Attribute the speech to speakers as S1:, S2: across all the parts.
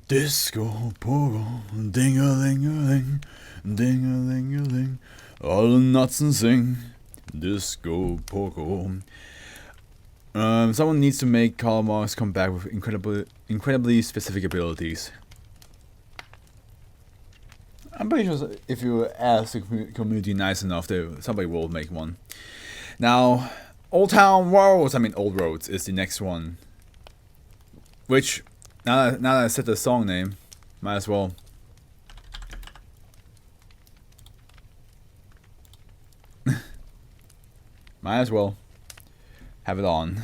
S1: Disco Pogo, ding-a-ling-a-ling, ding-a-ling-a-ling, all the nuts and sing. Disco Pogo. Someone needs to make Karl Marx come back with incredibly specific abilities. I'm pretty sure if you ask the community nice enough, somebody will make one. Now, Old Roads is the next one. Which, now that I said the song name, might as well. Might as well have it on.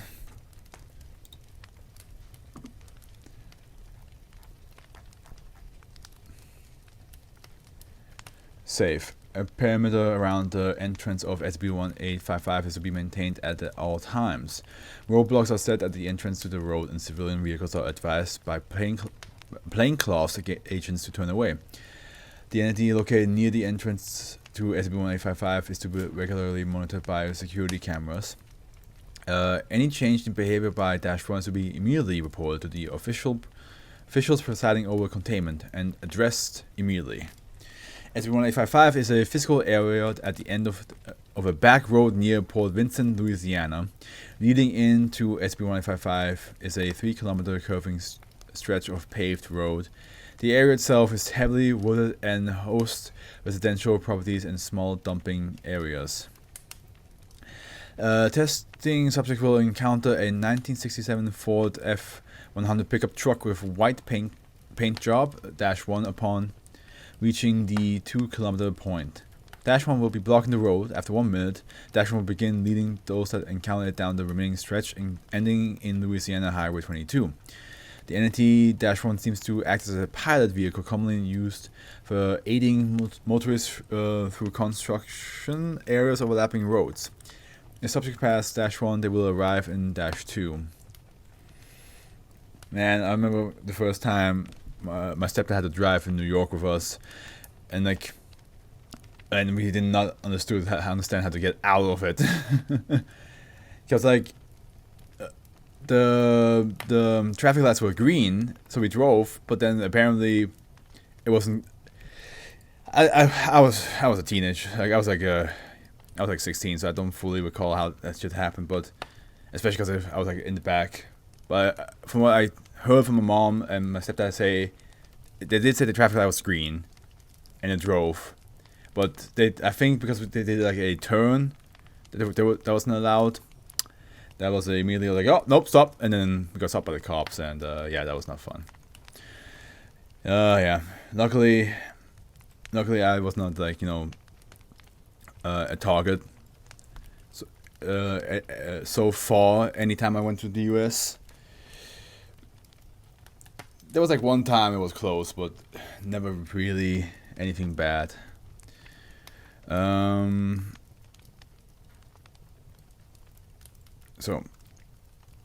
S1: Save. A perimeter around the entrance of SCP-1855 is to be maintained at all times. Roadblocks are set at the entrance to the road, and civilian vehicles are advised by plainclothes agents to turn away. The entity located near the entrance to SCP-1855 is to be regularly monitored by security cameras. Any change in behavior by -1 is to be immediately reported to the officials presiding over containment and addressed immediately. SCP-1855 is a physical area at the end of a back road near Port Vincent, Louisiana. Leading into SCP-1855 is a 3-kilometer curving stretch of paved road. The area itself is heavily wooded and hosts residential properties and small dumping areas. Testing subject will encounter a 1967 Ford F-100 pickup truck with white paint job, -1 upon reaching the 2-kilometer point. -1 will be blocking the road. After 1 minute, -1 will begin leading those that encounter it down the remaining stretch, ending in Louisiana Highway 22. The entity -1 seems to act as a pilot vehicle commonly used for aiding motorists through construction areas overlapping roads. If subject pass -1, they will arrive in -2. Man, I remember the first time my stepdad had to drive in New York with us, and we did not understand how to get out of it. Because the traffic lights were green, so we drove, but then apparently it wasn't. I was a teenage. I was like 16, so I don't fully recall how that shit happened, but especially because I was in the back. But from what I heard from my mom and my stepdad say, they did say the traffic light was green, and it drove. But I think because they did a turn that wasn't allowed, that was immediately oh nope, stop, and then we got stopped by the cops, and yeah, that was not fun. Yeah, luckily I was not a target. So far, anytime I went to the US. There was one time it was close, but never really anything bad. So,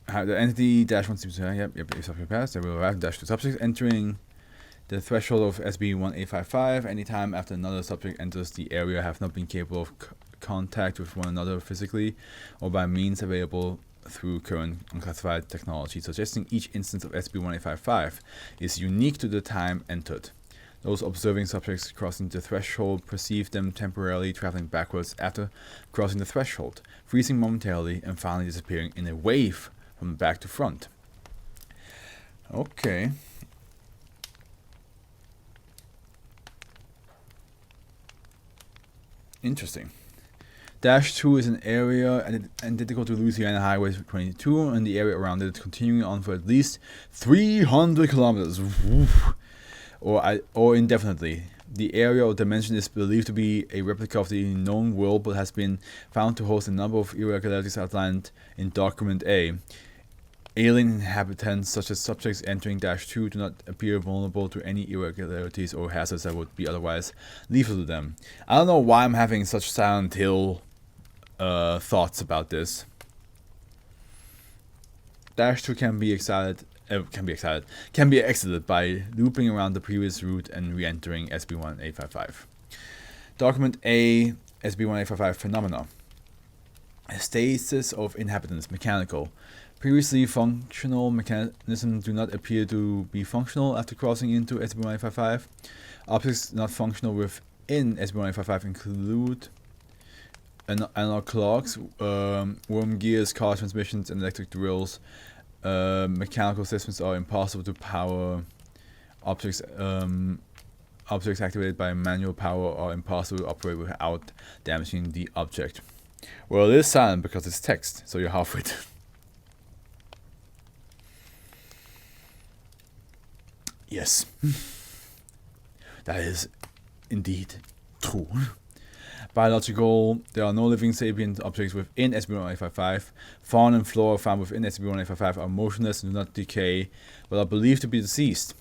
S1: the entity -1 seems to if subject pass, they will arrive -2 subjects entering the threshold of SCP-1855. Anytime after another subject enters the area have not been capable of contact with one another physically or by means available through current unclassified technology, suggesting each instance of SCP-1855 is unique to the time entered. Those observing subjects crossing the threshold perceive them temporarily traveling backwards after crossing the threshold, freezing momentarily and finally disappearing in a wave from back to front. Okay. Interesting. -2 is an area identical to Louisiana Highway 22 and the area around it, continuing on for at least 300 kilometers, or indefinitely. The area or dimension is believed to be a replica of the known world, but has been found to host a number of irregularities outlined in Document A. Alien inhabitants, such as subjects entering -2, do not appear vulnerable to any irregularities or hazards that would be otherwise lethal to them. I don't know why I'm having such Silent Hill thoughts about this. -2 can be exited by looping around the previous route and re-entering SCP-1855. Document A, SCP-1855 phenomena. Stasis of inhabitants, mechanical. Previously functional mechanisms do not appear to be functional after crossing into SCP-1855. Objects not functional within SCP-1855 include analog clocks, worm gears, car transmissions, and electric drills. Mechanical systems are impossible to power. Objects activated by manual power are impossible to operate without damaging the object. Well, it is silent because it's text, so you're halfway. Yes, that is indeed true. Biological, there are no living sapient objects within SCP-1855. Fauna and flora found within SCP-1855 are motionless and do not decay, but are believed to be deceased.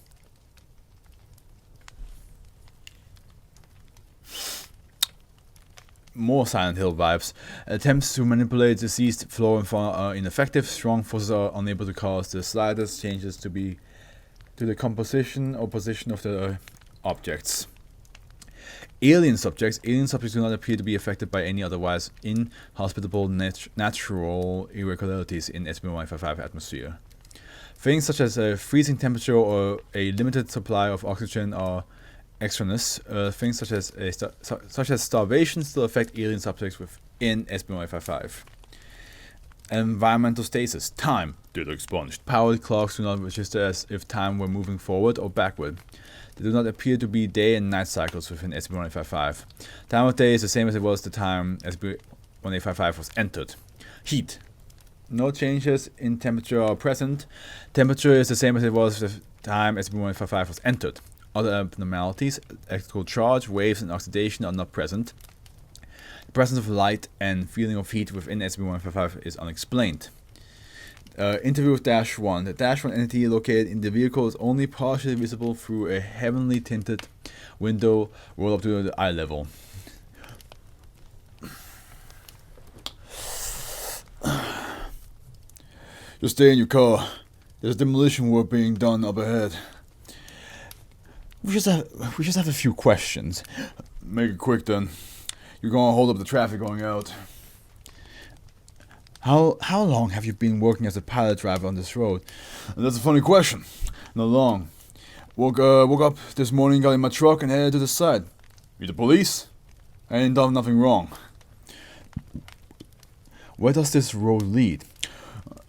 S1: More Silent Hill vibes. Attempts to manipulate deceased flora and fauna are ineffective. Strong forces are unable to cause the slightest changes to the composition or position of the objects. Alien subjects do not appear to be affected by any otherwise inhospitable natural irregularities in SCP-1855 atmosphere. Things such as a freezing temperature or a limited supply of oxygen are extraneous. Things such as starvation still affect alien subjects within SCP-1855. Environmental stasis. Time. Data expunged. Powered clocks do not register as if time were moving forward or backward. There do not appear to be day and night cycles within SCP-1855. Time of day is the same as it was the time SCP-1855 was entered. Heat. No changes in temperature are present. Temperature is the same as it was the time SCP-1855 was entered. Other abnormalities, electrical charge, waves, and oxidation are not present. The presence of light and feeling of heat within SCP-1855 is unexplained. Interview with -1. The -1 entity located in the vehicle is only partially visible through a heavily tinted window rolled up to the eye level. Just stay in your car. There's demolition work being done up ahead. We just have a few questions. Make it quick then. You're gonna hold up the traffic going out. How long have you been working as a pilot driver on this road? That's a funny question. Not long. Woke up this morning, got in my truck, and headed to the site. You the police? I ain't done nothing wrong. Where does this road lead?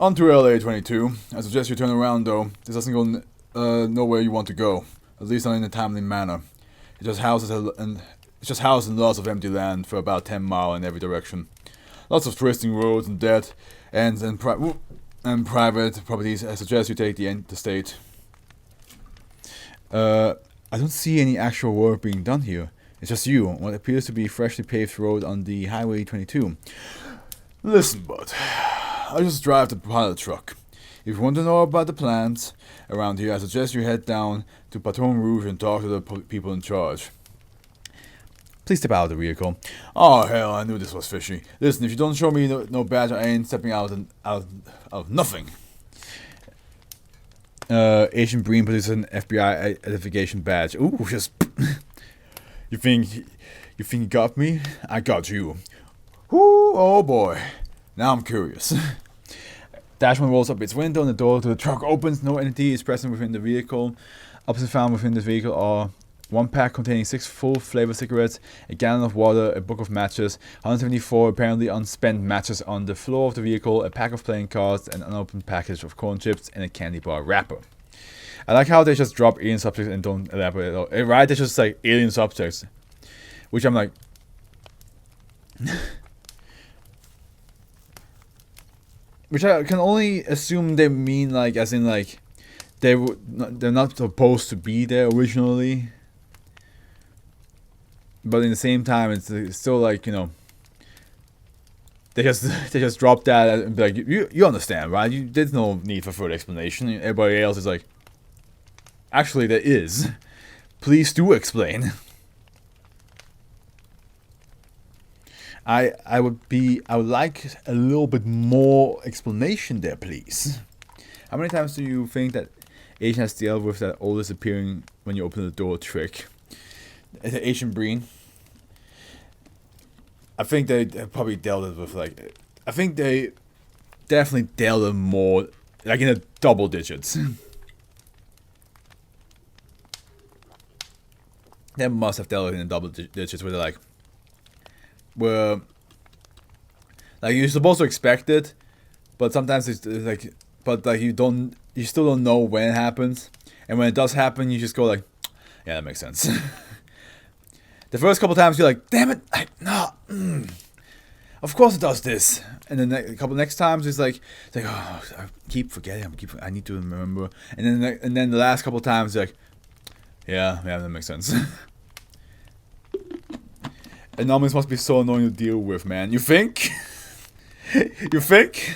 S1: Onto LA 22. I suggest you turn around though. This doesn't go nowhere you want to go. At least not in a timely manner. It just houses lots of empty land for about 10 miles in every direction. Lots of twisting roads and dead ends and private properties. I suggest you take the interstate. I don't see any actual work being done here. It's just you on what appears to be a freshly paved road on the Highway 22. Listen, bud. I just drive the pilot truck. If you want to know about the plans around here, I suggest you head down to Baton Rouge and talk to the people in charge. Please step out of the vehicle. Oh hell, I knew this was fishy. Listen, if you don't show me no badge, I ain't stepping out of nothing. Agent Breen produces an FBI identification badge. Ooh, just you think you got me? I got you. Whoo, oh boy. Now I'm curious. -1 rolls up its window and the door to the truck opens. No entity is present within the vehicle. Objects found within the vehicle are one pack containing 6 full flavor cigarettes, a gallon of water, a book of matches, 174 apparently unspent matches on the floor of the vehicle, a pack of playing cards, an unopened package of corn chips, and a candy bar wrapper. I like how they just drop alien subjects and don't elaborate at all. Right? They're just like alien subjects. Which I'm like... Which I can only assume they mean like, as in like, they're not supposed to be there originally. But in the same time, it's still like, you know, they just drop that and be like, you understand, right? There's no need for further explanation. Everybody else is like, actually there is. Please do explain. I would like a little bit more explanation there, please. How many times do you think that Agent has dealt with that all disappearing when you open the door trick? Agent Breen. I think they probably dealt it with like. I think they definitely dealt in more, like in the double digits. They must have dealt in the double digits where they're like, where, like you're supposed to expect it, but sometimes it's like, but like you still don't know when it happens, and when it does happen, you just go like, yeah, that makes sense. The first couple times you're like, damn it, of course it does this, and then a couple next times it's like oh, I keep forgetting, I need to remember, and then the last couple times you're like, yeah, that makes sense. Anomalies must be so annoying to deal with, man. You think? You think?